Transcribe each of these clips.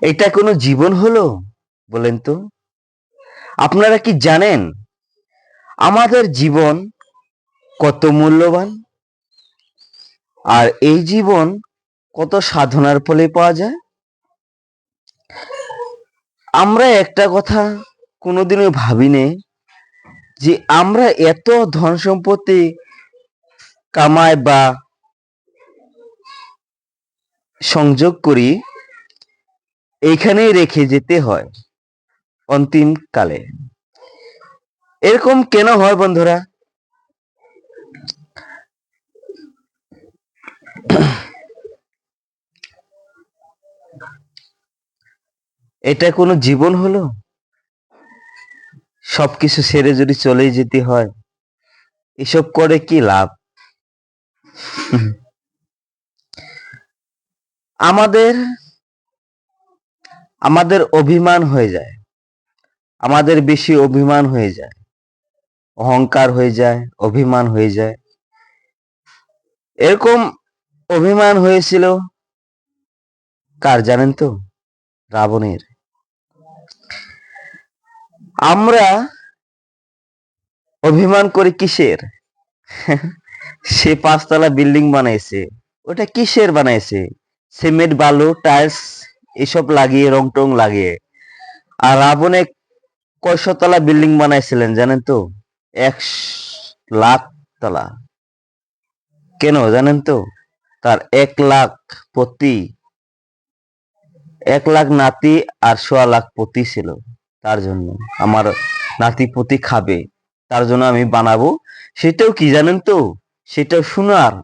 এটা কোনো জীবন হলো? বলেন তো। আপনারা কি জানেন আমাদের জীবন কত মূল্যবান? আর এই জীবন কত সাধনার ফলে পাওয়া যায়? আমরা একটা কথা কোনোদিনও ভাবিনি যে আমরা এত ধন সম্পত্তি কামাই বা সংযোগ করি, এইখানেই রেখে যেতে হয় অন্তিম কালে। এরকম কেন হয় বন্ধুরা? এটা কোনো জীবন হলো? সবকিছু ছেড়ে যদি চলে যেতে হয়, এসব করে কি লাভ? আমাদের আমাদের অভিমান হয়ে যায়, আমাদের বেশি অভিমান হয়ে যায়, অহংকার হয়ে যায়, অভিমান হয়ে যায়। এরকম অভিমান হয়েছিল কার জানেন তো? রাবণের। আমরা অভিমান করি কিসের? সে 5 তলা বিল্ডিং বানাইছে, ওটা কিসের বানাইছে? সিমেন্ট বালু টাইলস এসব লাগিয়ে, রং টং লাগিয়ে। আর রাবণে কয়শতলা বিল্ডিং বানাইছিলেন জানেন তো? 1,00,000 তলা। কেন জানেন তো? তার 1,00,000 পতি, 1,00,000 নাতি আর 1,25,000 পতি ছিল। তার জন্য আমার নাতি পতি খাবে, তার জন্য আমি বানাবো। সেটাও কি জানেন তো? সেটাও সোনার।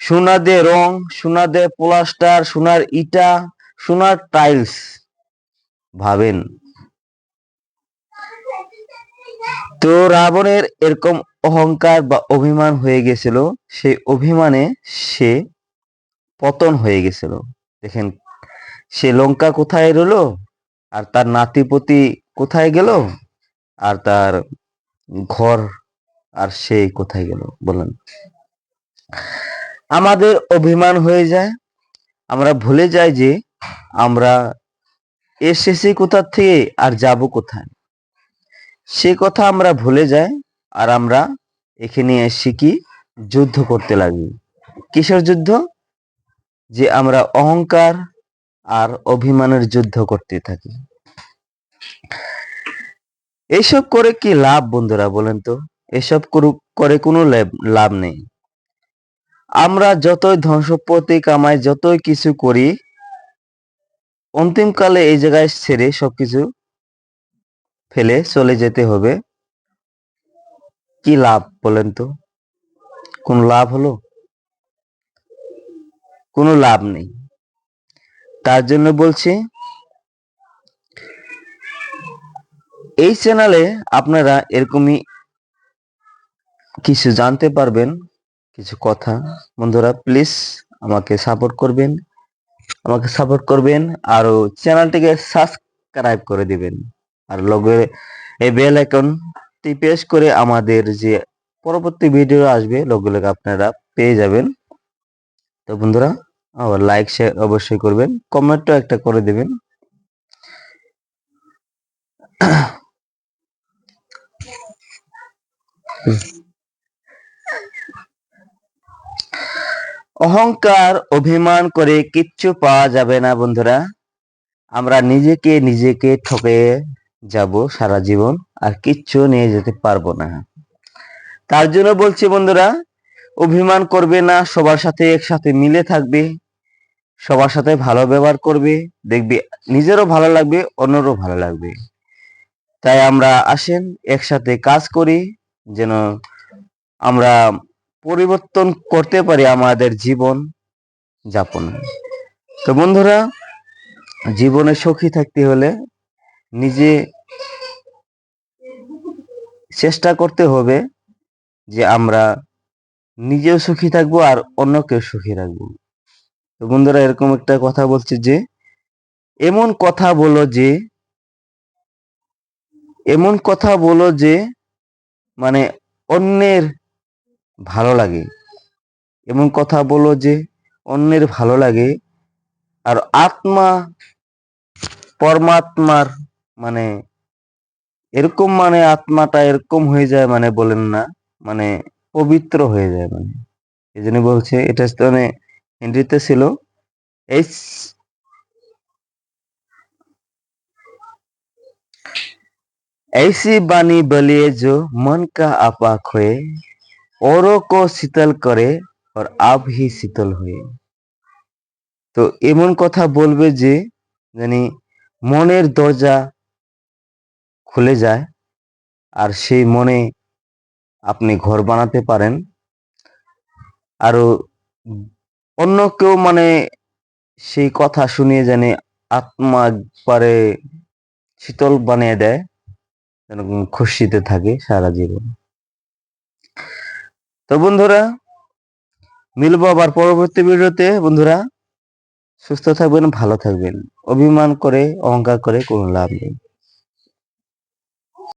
সোনা দিয়ে রং, সোনা দিয়ে প্লাস্টার, সোনার ইটা, সোনার টাইলস। ভাবেন। তো রাবণের এরকম অহংকার বা অভিমান হয়ে গেছিল, সেই অভিমানে সে পতন হয়ে গেছিল। দেখেন, সে লঙ্কা কোথায় রইলো, আর তার নাতিপতি কোথায় গেল, আর তার ঘর আর সে কোথায় গেল বলেন? আমাদের অভিমান হয়ে যায়, আমরা ভুলে যাই যে আমরা এসেছি কোথা থেকে আর যাব কোথায়, সে কথা আমরা ভুলে যাই। আর আমরা এখানে এসে কি যুদ্ধ করতে লাগি। কিসের যুদ্ধ? যে আমরা অহংকার আর অভিমানের যুদ্ধ করতে থাকি। এসব করে কি লাভ বন্ধুরা বলেন তো? এসব করে কোনো লাভ নেই। আমরা যতই ধন সম্পত্তি কামাই, যতই কিছু করি, অন্তিমকালে এই জায়গায় ছেড়ে সবকিছু ফেলে চলে যেতে হবে। কি লাভ বলেন তো? কোন লাভ হলো? কোনো লাভ নেই। তার জন্য বলছি, এই চ্যানেলে আপনারা এরকমই কিছু জানতে পারবেন, কিছু কথা। বন্ধুরা প্লিজ আমাকে সাপোর্ট করবেন, আর চ্যানেলটিকে সাবস্ক্রাইব করে দিবেন। আর লগে এই বেল আইকনটি প্রেস করে আমাদের যে পরবর্তী ভিডিও আসবে লগে লগে আপনারা পেয়ে যাবেন। তো বন্ধুরা, আবার লাইক শেয়ার অবশ্যই করবেন, কমেন্টও একটা করে দিবেন। অহংকার অভিমান করে কিচ্ছু পাওয়া যাবে না বন্ধুরা। আমরা নিজেকে ঠকে যাব সারা জীবন, আর কিচ্ছু নিয়ে যেতে পারবো না। তার জন্য বলছি বন্ধুরা, অভিমান করবে না, সবার সাথে একসাথে মিলে থাকবে, সবার সাথে ভালো ব্যবহার করবে, দেখবে নিজেরও ভালো লাগবে, অন্যরও ভালো লাগবে। তাই আমরা আসেন একসাথে কাজ করি, যেন আমরা পরিবর্তন করতে পারি আমাদের জীবন যাপন। তো বন্ধুরা, জীবনে সুখী থাকতে হলে নিজে চেষ্টা করতে হবে যে আমরা নিজেও সুখী থাকবো আর অন্যকেও সুখী রাখবো। তো বন্ধুরা, এরকম একটা কথা বলছি যে এমন কথা বলো যে এমন কথা বলো যে মানে অন্যের ভালো লাগে, এমন কথা বলো যে অন্যের ভালো লাগে, আর আত্মা পরমাত্মার মানে এরকম মানে আত্মাটা এরকম হয়ে যায় মানে বলেন না, মানে পবিত্র হয়ে যায় মানে। এই জন্য বলছে এটা মানে হিন্দিতে ছিল ऐस ऐसी बानी बलिए जो मन का आपा खोए औरों को शीतल करे और आप ही शीतल हुए। তো এমন কথা বলবে যে জানি মনের দরজা খুলে যায় আর সেই মনে আপনি ঘর বানাতে পারেন। আরো অন্য কেউ মানে সেই কথা শুনিয়ে জানি আত্মা একবারে শীতল বানিয়ে দেয়, যেন খুশিতে থাকে সারা জীবন। তো বন্ধুরা, মিলবো আবার পরবর্তী ভিডিওতে। বন্ধুরা, সুস্থ থাকবেন, ভালো থাকবেন। অভিমান করে অহংকার করে কোনো লাভ নেই।